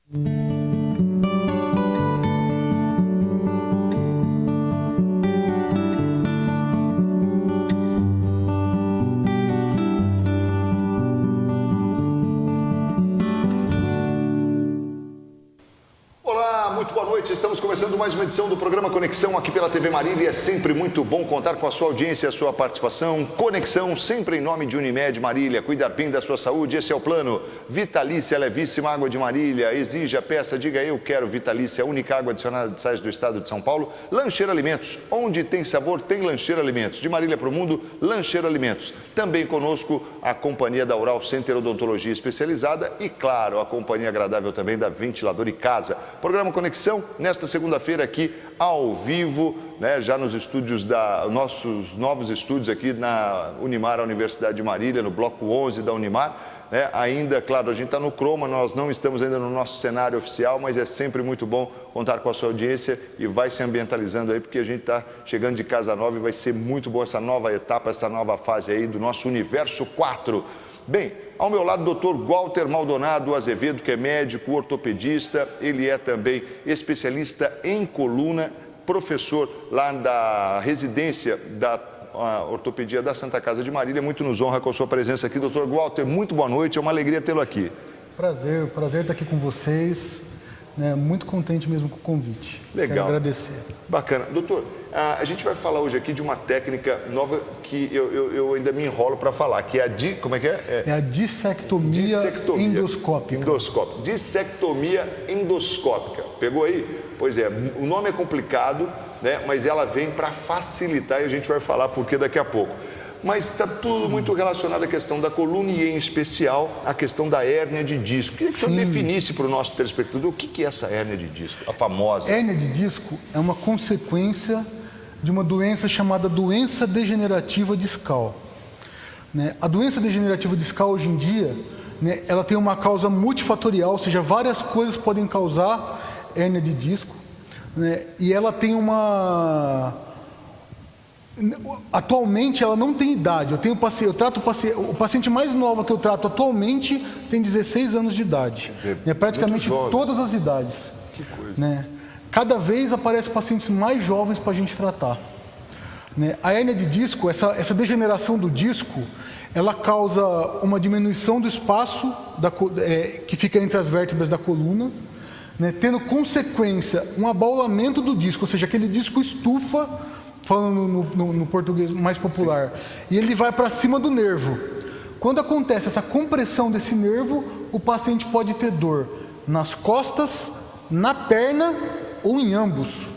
Muito boa noite, estamos começando mais uma edição do programa Conexão aqui pela TV Marília e é sempre muito bom contar com a sua audiência e a sua participação. Conexão sempre em nome de Unimed Marília, cuidar bem da sua saúde, esse é o plano. Vitalícia, levíssima água de Marília, exija, peça, diga eu quero Vitalícia, única água adicionada de sais do estado de São Paulo. Lancheira Alimentos, onde tem sabor tem Lancheira Alimentos, de Marília para o mundo, Lancheira Alimentos. Também conosco a companhia da Oral Center Odontologia Especializada e claro, a companhia agradável também da Ventilador e Casa. Programa Conexão, nesta segunda-feira aqui ao vivo, né, já nos estúdios nossos novos estúdios aqui na Unimar, a Universidade de Marília, no bloco 11 da Unimar, né, ainda, claro, a gente está no Croma, nós não estamos ainda no nosso cenário oficial, mas é sempre muito bom contar com a sua audiência e vai se ambientalizando aí, porque a gente está chegando de casa nova e vai ser muito bom essa nova etapa, essa nova fase aí do nosso Universo 4. Bem, ao meu lado, o Dr. Walter Maldonado Azevedo, que é médico, ortopedista, ele é também especialista em coluna, professor lá da residência da ortopedia da Santa Casa de Marília. Muito nos honra com a sua presença aqui, Dr. Walter. Muito boa noite, é uma alegria tê-lo aqui. Prazer estar aqui com vocês. Muito contente mesmo com o convite. Legal. Quero agradecer. Bacana. Doutor, a gente vai falar hoje aqui de uma técnica nova que eu ainda me enrolo para falar, que é a como é que é? É a dissectomia endoscópica. Dissectomia endoscópica. Pegou aí? Pois é, o nome é complicado, né? Mas ela vem para facilitar e a gente vai falar por que daqui a pouco. Mas está tudo muito relacionado à questão da coluna e, em especial, à questão da hérnia de disco. Queria que você definisse para o nosso telespectador o que é essa hérnia de disco, a famosa. Hérnia de disco é uma consequência de uma doença chamada doença degenerativa discal. A doença degenerativa discal, hoje em dia, ela tem uma causa multifatorial, ou seja, várias coisas podem causar hérnia de disco, e ela tem uma... Atualmente ela não tem idade. Eu trato o paciente mais novo que eu trato atualmente tem 16 anos de idade. Quer dizer, praticamente todas as idades. Que coisa. Cada vez aparecem pacientes mais jovens para a gente tratar. A hérnia de disco, essa degeneração do disco, ela causa uma diminuição do espaço que fica entre as vértebras da coluna, tendo consequência um abaulamento do disco, ou seja, aquele disco estufa, falando no português mais popular, e ele vai para cima do nervo. Quando acontece essa compressão desse nervo, o paciente pode ter dor nas costas, na perna ou em ambos.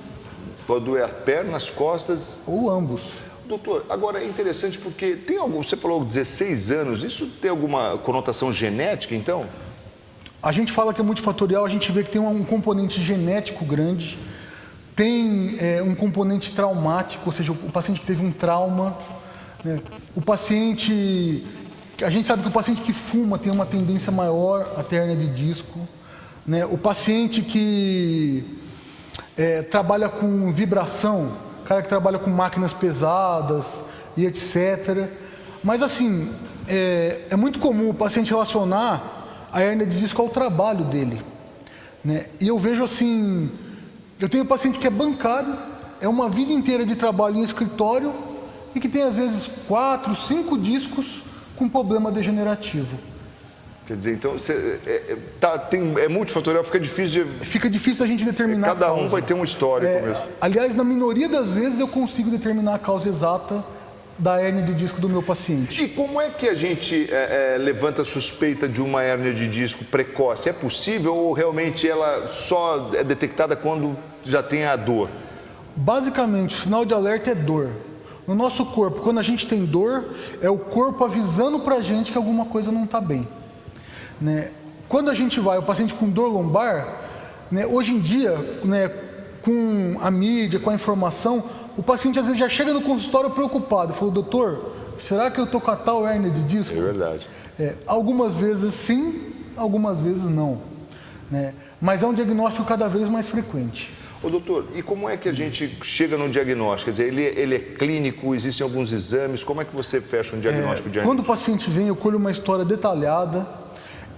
Pode doer a perna, as costas... Ou ambos. Doutor, agora é interessante porque tem algum... Você falou 16 anos, isso tem alguma conotação genética, então? A gente fala que é multifatorial, a gente vê que tem um componente genético grande, tem um componente traumático, ou seja, o paciente que teve um trauma, o paciente... A gente sabe que o paciente que fuma tem uma tendência maior a ter hérnia de disco, o paciente que trabalha com vibração, o cara que trabalha com máquinas pesadas e etc. Mas assim, é muito comum o paciente relacionar a hérnia de disco ao trabalho dele. E eu vejo assim... Eu tenho um paciente que é bancário, é uma vida inteira de trabalho em escritório e que tem às vezes 4, 5 discos com problema degenerativo. Quer dizer, então, é multifatorial, fica difícil de... Fica difícil da gente determinar Cada a causa. um vai ter uma história mesmo. Aliás, na minoria das vezes eu consigo determinar a causa exata da hérnia de disco do meu paciente. E como é que a gente levanta a suspeita de uma hérnia de disco precoce? É possível ou realmente ela só é detectada quando já tem a dor? Basicamente, o sinal de alerta é dor. No nosso corpo, quando a gente tem dor, é o corpo avisando para a gente que alguma coisa não está bem. Quando a gente vai, o paciente com dor lombar, hoje em dia, com a mídia, com a informação, o paciente às vezes já chega no consultório preocupado, falou, doutor, será que eu estou com a tal hérnia de disco? É verdade. Algumas vezes sim, algumas vezes não. Mas é um diagnóstico cada vez mais frequente. Ô doutor, e como é que a gente chega no diagnóstico? Quer dizer, ele é clínico, existem alguns exames, como é que você fecha um diagnóstico de hérnia? Quando o paciente vem, eu colho uma história detalhada,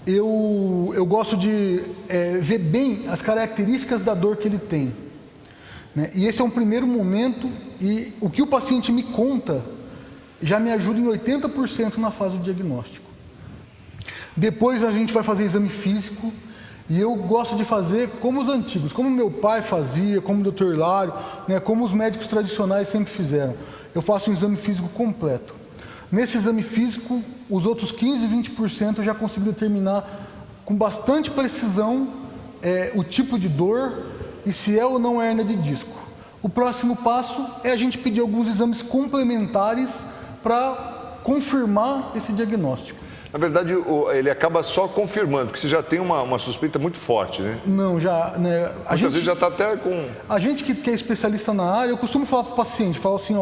eu gosto de ver bem as características da dor que ele tem, né? E esse é um primeiro momento, e o que o paciente me conta já me ajuda em 80% na fase do diagnóstico. Depois a gente vai fazer exame físico, e eu gosto de fazer como os antigos, como meu pai fazia, como o Dr. Hilário, né, como os médicos tradicionais sempre fizeram. Eu faço um exame físico completo. Nesse exame físico, os outros 15, 20% eu já consigo determinar com bastante precisão o tipo de dor e se é ou não hérnia de disco. O próximo passo é a gente pedir alguns exames complementares para confirmar esse diagnóstico. Na verdade, ele acaba só confirmando, porque você já tem uma suspeita muito forte, né? Não, já... Né, Muitas vezes já está até com... A gente que é especialista na área, eu costumo falar para o paciente, falo assim,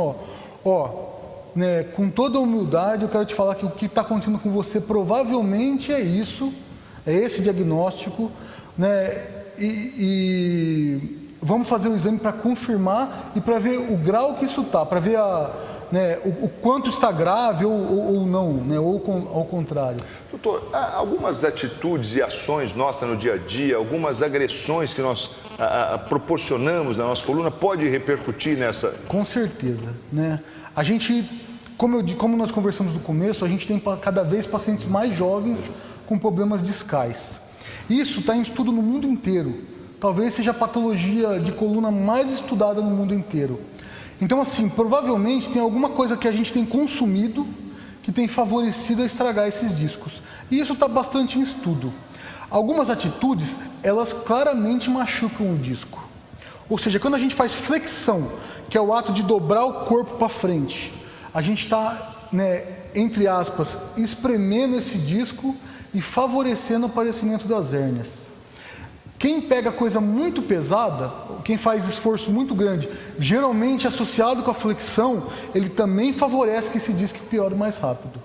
né, com toda a humildade, eu quero te falar que o que está acontecendo com você provavelmente é isso, é esse diagnóstico, né, e vamos fazer o exame para confirmar e para ver o grau que isso está, para ver né, o quanto está grave ou não, né, ou ao contrário. Doutor, há algumas atitudes e ações nossas no dia a dia, algumas agressões que nós proporcionamos na nossa coluna, pode repercutir nessa? Com certeza, né? A gente, como nós conversamos no começo, a gente tem cada vez pacientes mais jovens com problemas discais. Isso está em estudo no mundo inteiro. Talvez seja a patologia de coluna mais estudada no mundo inteiro. Então, assim, provavelmente tem alguma coisa que a gente tem consumido que tem favorecido a estragar esses discos. E isso está bastante em estudo. Algumas atitudes, elas claramente machucam o disco. Ou seja, quando a gente faz flexão, que é o ato de dobrar o corpo para frente, a gente está, né, entre aspas, espremendo esse disco e favorecendo o aparecimento das hérnias. Quem pega coisa muito pesada, quem faz esforço muito grande, geralmente associado com a flexão, ele também favorece que esse disco piore mais rápido.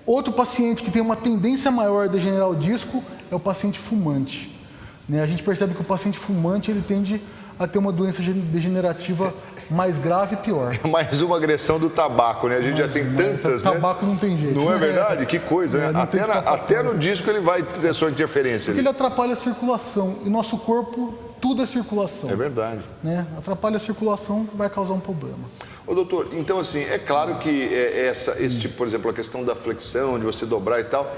Outro paciente que tem uma tendência maior a degenerar o disco é o paciente fumante. A gente percebe que o paciente fumante ele tende a ter uma doença degenerativa mais grave e pior. É mais uma agressão do tabaco, né? A gente já tem tantas, né? Tabaco não tem jeito. Não é verdade? Que coisa, né? Até no disco ele vai ter sua interferência. Porque ele atrapalha a circulação. E nosso corpo, tudo é circulação. É verdade. Né? Atrapalha a circulação, vai causar um problema. Ô, doutor, então assim, é claro que esse tipo, por exemplo, a questão da flexão, de você dobrar e tal,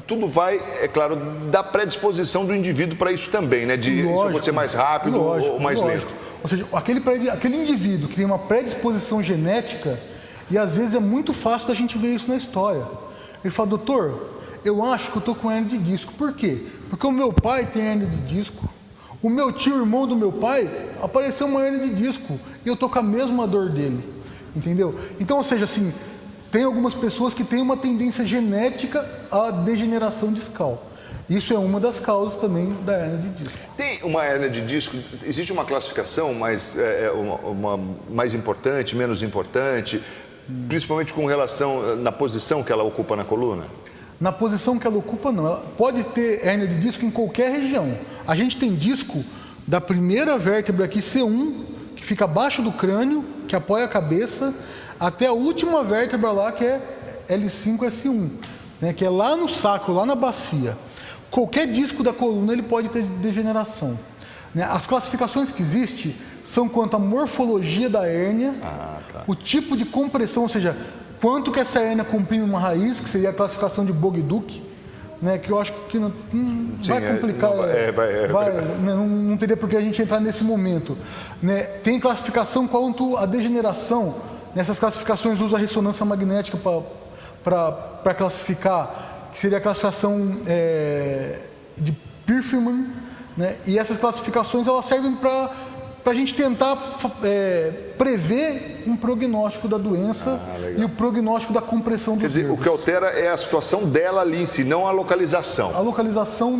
tudo vai, é claro, da predisposição do indivíduo para isso também, né? De isso pode ser mais rápido ou mais lento. Ou seja, aquele indivíduo que tem uma predisposição genética, e às vezes é muito fácil da gente ver isso na história. Ele fala, doutor, eu acho que eu estou com hérnia de disco. Por quê? Porque o meu pai tem hérnia de disco, o meu tio, irmão do meu pai, apareceu uma hérnia de disco, e eu estou com a mesma dor dele. Entendeu? Então, ou seja, assim, tem algumas pessoas que têm uma tendência genética à degeneração discal. Isso é uma das causas também da hérnia de disco. Tem uma hérnia de disco, existe uma classificação mais importante, menos importante, principalmente com relação na posição que ela ocupa na coluna? Na posição que ela ocupa, não. Ela pode ter hérnia de disco em qualquer região. A gente tem disco da primeira vértebra aqui, C1, que fica abaixo do crânio, que apoia a cabeça, até a última vértebra lá, que é L5-S1, né, que é lá no sacro, lá na bacia. Qualquer disco da coluna ele pode ter degeneração. As classificações que existem são quanto à morfologia da hérnia, o tipo de compressão, ou seja, quanto que essa hérnia comprime uma raiz, que seria a classificação de Bogduk, né, que eu acho que não vai complicar, não teria por que a gente entrar nesse momento. Né? Tem classificação quanto à degeneração, nessas classificações usa a ressonância magnética para classificar, que seria a classificação de Perfman, né? E essas classificações elas servem para a gente tentar prever um prognóstico da doença e o prognóstico da compressão dos nervos. Quer dizer, o que altera é a situação dela ali em si, não a localização. A localização,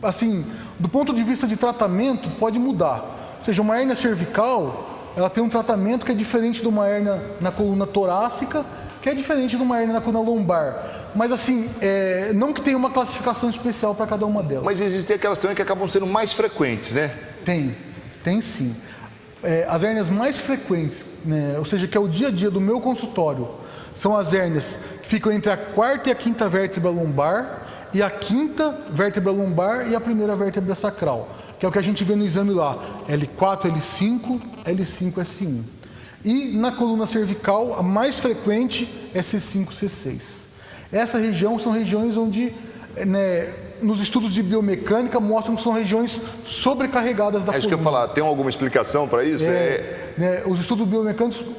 assim, do ponto de vista de tratamento, pode mudar. Ou seja, uma hérnia cervical, ela tem um tratamento que é diferente de uma hérnia na coluna torácica, que é diferente de uma hérnia na coluna lombar. Mas assim, não que tenha uma classificação especial para cada uma delas. Mas existem aquelas também que acabam sendo mais frequentes, né? Tem sim. As hérnias mais frequentes, né, ou seja, que é o dia a dia do meu consultório, são as hérnias que ficam entre a quarta e a quinta vértebra lombar. e a quinta vértebra lombar e a primeira vértebra sacral, que é o que a gente vê no exame lá, L4, L5, L5, S1. E na coluna cervical, a mais frequente é C5, C6. Essa região são regiões onde, nos estudos de biomecânica, mostram que são regiões sobrecarregadas da coluna. É isso que eu ia falar, tem alguma explicação para isso? Os estudos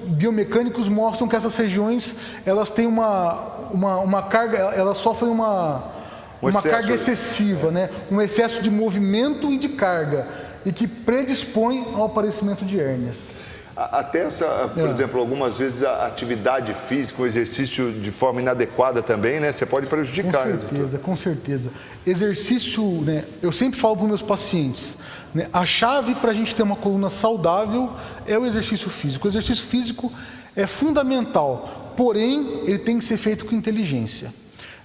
biomecânicos mostram que essas regiões, elas têm uma carga, elas sofrem uma carga excessiva, um excesso de movimento e de carga, e que predispõe ao aparecimento de hérnias. Até por exemplo, algumas vezes a atividade física, o exercício de forma inadequada também, você pode prejudicar. Com certeza. Exercício, eu sempre falo para os meus pacientes, a chave para a gente ter uma coluna saudável é o exercício físico. O exercício físico é fundamental, porém, ele tem que ser feito com inteligência.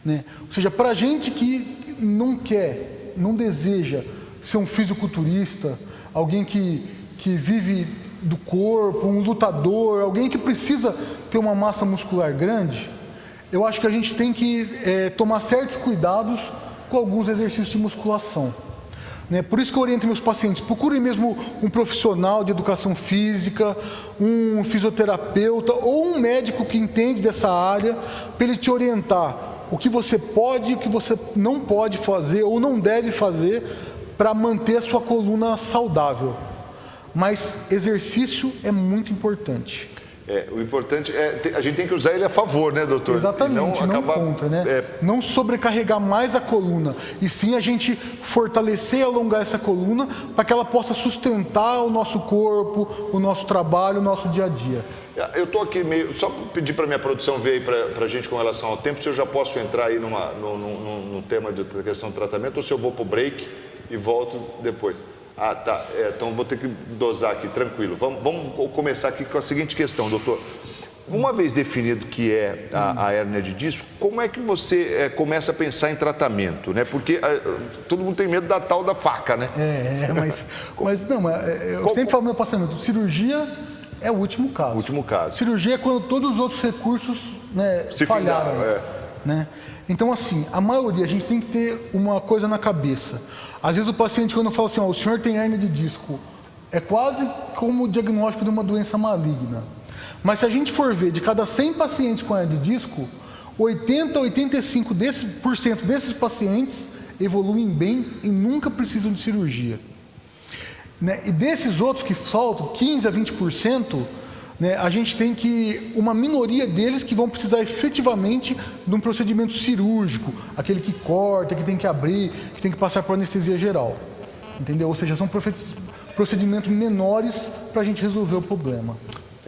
Ou seja, para a gente que não deseja ser um fisiculturista, alguém que vive do corpo, um lutador, alguém que precisa ter uma massa muscular grande, eu acho que a gente tem que tomar certos cuidados com alguns exercícios de musculação. Por isso que eu oriento meus pacientes, procurem mesmo um profissional de educação física, um fisioterapeuta ou um médico que entende dessa área, para ele te orientar o que você pode e o que você não pode fazer ou não deve fazer para manter a sua coluna saudável. Mas exercício é muito importante. O importante a gente tem que usar ele a favor, doutor? Exatamente, não contra, Não sobrecarregar mais a coluna, e sim a gente fortalecer e alongar essa coluna para que ela possa sustentar o nosso corpo, o nosso trabalho, o nosso dia a dia. Eu estou aqui só pedir para a minha produção ver aí para a gente com relação ao tempo, se eu já posso entrar aí no tema da questão do tratamento, ou se eu vou para o break e volto depois. Tá. Então vou ter que dosar aqui, tranquilo. Vamos começar aqui com a seguinte questão, doutor. Uma vez definido que é a hérnia de disco, como é que você começa a pensar em tratamento, Porque todo mundo tem medo da tal da faca, Eu sempre falo no meu paciente, cirurgia é o último caso. O último caso. Cirurgia é quando todos os outros recursos se falharam. Findaram, Então, assim, a maioria, a gente tem que ter uma coisa na cabeça. Às vezes o paciente, quando fala assim, o senhor tem hérnia de disco, é quase como o diagnóstico de uma doença maligna. Mas se a gente for ver, de cada 100 pacientes com hérnia de disco, 80 a 85% desses pacientes evoluem bem e nunca precisam de cirurgia. E desses outros que faltam, 15 a 20%, a gente tem uma minoria deles que vão precisar efetivamente de um procedimento cirúrgico, aquele que corta, que tem que abrir, que tem que passar por anestesia geral, entendeu? Ou seja, são procedimentos menores para a gente resolver o problema.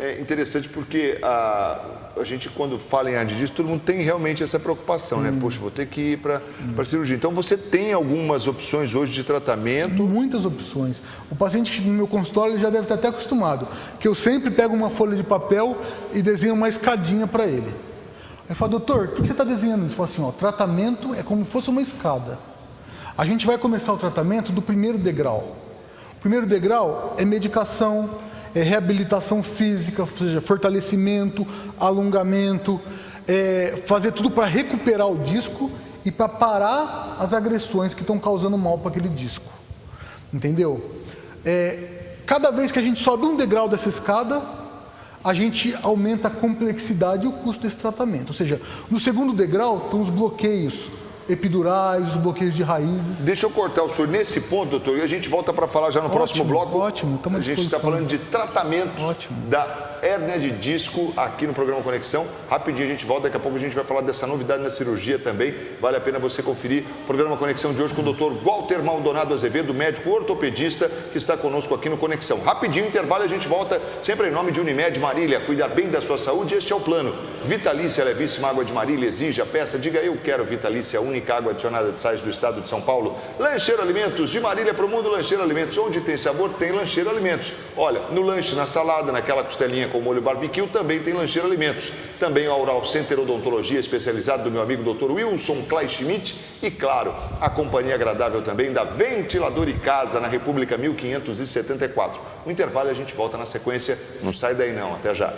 É interessante porque a gente, quando fala em hérnia de disco, todo mundo tem realmente essa preocupação, Poxa, vou ter que ir para a cirurgia. Então, você tem algumas opções hoje de tratamento? Muitas opções. O paciente no meu consultório ele já deve estar até acostumado, que eu sempre pego uma folha de papel e desenho uma escadinha para ele. Aí eu falo, doutor, o que você está desenhando? Ele fala assim, tratamento é como se fosse uma escada. A gente vai começar o tratamento do primeiro degrau. O primeiro degrau é medicação, reabilitação física, ou seja, fortalecimento, alongamento, fazer tudo para recuperar o disco e para parar as agressões que estão causando mal para aquele disco. Entendeu? Cada vez que a gente sobe um degrau dessa escada, a gente aumenta a complexidade e o custo desse tratamento. Ou seja, no segundo degrau estão os bloqueios epidurais, os bloqueios de raízes. Deixa eu cortar o senhor nesse ponto, doutor, e a gente volta para falar já no próximo bloco. Ótimo, estamos à disposição. A gente está falando de tratamento da hérnia de disco aqui no programa Conexão. Rapidinho a gente volta, daqui a pouco a gente vai falar dessa novidade na cirurgia também. Vale a pena você conferir o programa Conexão de hoje com o doutor Walter Maldonado Azevedo, médico ortopedista, que está conosco aqui no Conexão. Rapidinho, intervalo, a gente volta sempre em nome de Unimed Marília. Cuidar bem da sua saúde, este é o plano. Vitalícia, levíssima água de Marília, exija, peça, diga eu quero Vitalícia, única água adicionada de sais do estado de São Paulo. Lancheiro Alimentos, de Marília para o mundo, Lancheiro Alimentos, onde tem sabor, tem Lancheiro Alimentos. Olha, no lanche, na salada, naquela costelinha com molho barbecue, também tem Lancheiro Alimentos. Também a Oral Center Odontologia, especializado do meu amigo Dr. Wilson Kleinschmidt. E claro, a companhia agradável também da Ventilador e Casa, na República 1574. No intervalo a gente volta na sequência, não sai daí não, até já.